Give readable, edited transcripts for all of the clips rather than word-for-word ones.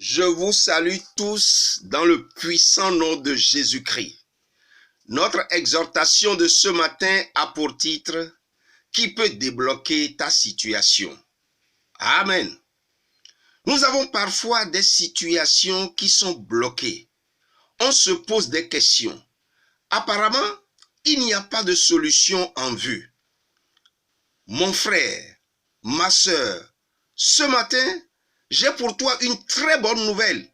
Je vous salue tous dans le puissant nom de Jésus-Christ. Notre exhortation de ce matin a pour titre « Qui peut débloquer ta situation ?» Amen. Nous avons parfois des situations qui sont bloquées. On se pose des questions. Apparemment, il n'y a pas de solution en vue. Mon frère, ma sœur, ce matin, j'ai pour toi une très bonne nouvelle.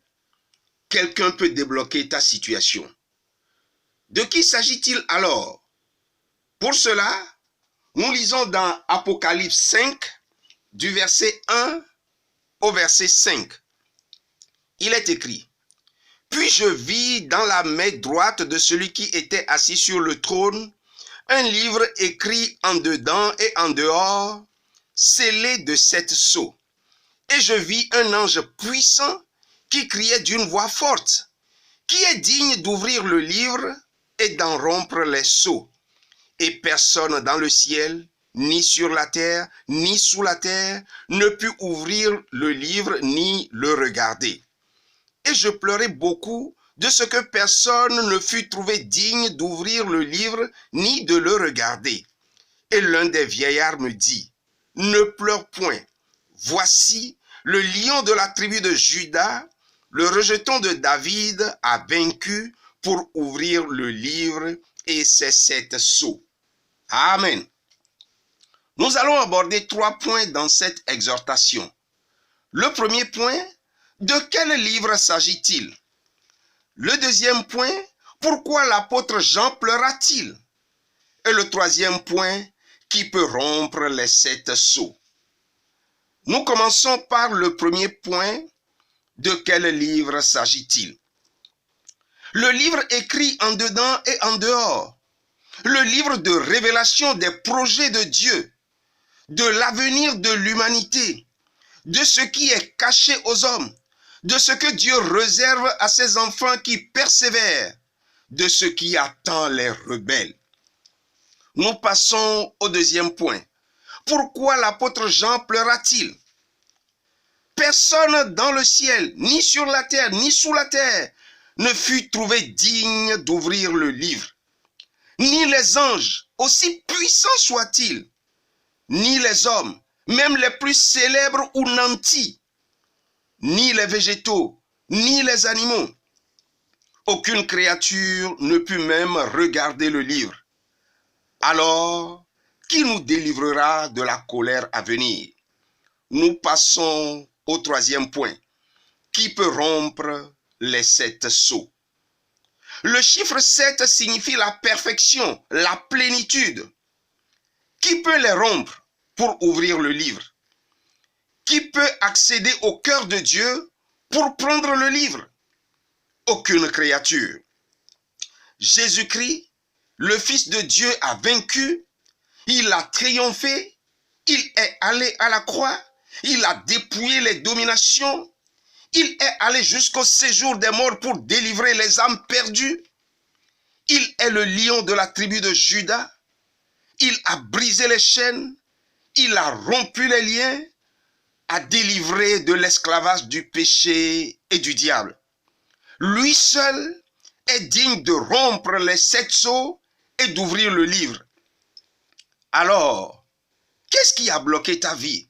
Quelqu'un peut débloquer ta situation. De qui s'agit-il alors? Pour cela, nous lisons dans Apocalypse 5, du verset 1 au verset 5. Il est écrit: « Puis je vis dans la main droite de celui qui était assis sur le trône un livre écrit en dedans et en dehors, scellé de 7 sceaux. Et je vis un ange puissant qui criait d'une voix forte: Qui est digne d'ouvrir le livre et d'en rompre les sceaux? Et personne dans le ciel, ni sur la terre, ni sous la terre, ne put ouvrir le livre ni le regarder. Et je pleurais beaucoup de ce que personne ne fut trouvé digne d'ouvrir le livre ni de le regarder. Et l'un des vieillards me dit: Ne pleure point. Voici, le lion de la tribu de Juda, le rejeton de David, a vaincu pour ouvrir le livre et ses 7 sceaux. Amen. Nous allons aborder 3 points dans cette exhortation. Le premier point, de quel livre s'agit-il? Le deuxième point, pourquoi l'apôtre Jean pleura-t-il? Et le troisième point, qui peut rompre les 7 sceaux? Nous commençons par le premier point, de quel livre s'agit-il? Le livre écrit en dedans et en dehors. Le livre de révélation des projets de Dieu, de l'avenir de l'humanité, de ce qui est caché aux hommes, de ce que Dieu réserve à ses enfants qui persévèrent, de ce qui attend les rebelles. Nous passons au deuxième point. Pourquoi l'apôtre Jean pleura-t-il? Personne dans le ciel, ni sur la terre, ni sous la terre, ne fut trouvé digne d'ouvrir le livre. Ni les anges, aussi puissants soient-ils, ni les hommes, même les plus célèbres ou nantis, ni les végétaux, ni les animaux. Aucune créature ne put même regarder le livre. Alors, qui nous délivrera de la colère à venir? Nous passons au troisième point. Qui peut rompre les 7 sceaux? Le chiffre 7 signifie la perfection, la plénitude. Qui peut les rompre pour ouvrir le livre? Qui peut accéder au cœur de Dieu pour prendre le livre? Aucune créature. Jésus-Christ, le Fils de Dieu, a vaincu, il a triomphé, il est allé à la croix, il a dépouillé les dominations, il est allé jusqu'au séjour des morts pour délivrer les âmes perdues. Il est le lion de la tribu de Juda. Il a brisé les chaînes, il a rompu les liens, a délivré de l'esclavage du péché et du diable. Lui seul est digne de rompre les 7 sceaux et d'ouvrir le livre. Alors, qu'est-ce qui a bloqué ta vie?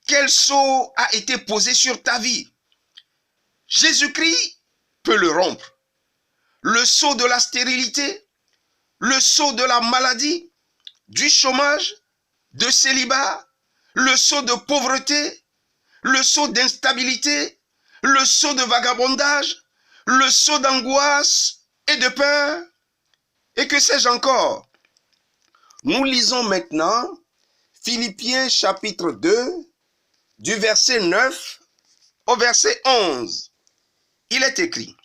Quel sceau a été posé sur ta vie? Jésus-Christ peut le rompre. Le sceau de la stérilité, le sceau de la maladie, du chômage, de célibat, le sceau de pauvreté, le sceau d'instabilité, le sceau de vagabondage, le sceau d'angoisse et de peur, et que sais-je encore? Nous lisons maintenant Philippiens chapitre 2, du verset 9 au verset 11. Il est écrit: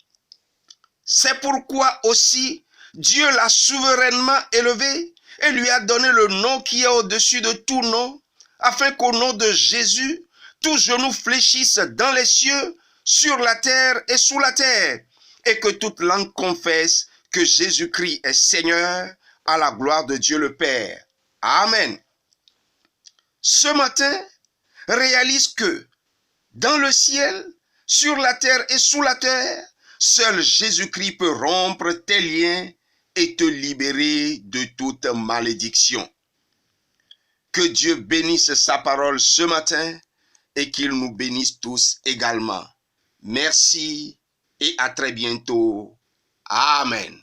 « C'est pourquoi aussi Dieu l'a souverainement élevé et lui a donné le nom qui est au-dessus de tout nom, afin qu'au nom de Jésus, tous genoux fléchissent dans les cieux, sur la terre et sous la terre, et que toute langue confesse que Jésus-Christ est Seigneur, à la gloire de Dieu le Père. » Amen. Ce matin, réalise que dans le ciel, sur la terre et sous la terre. Seul Jésus-Christ peut rompre tes liens et te libérer de toute malédiction. Que Dieu bénisse sa parole ce matin et qu'il nous bénisse tous également. Merci et à très bientôt. Amen.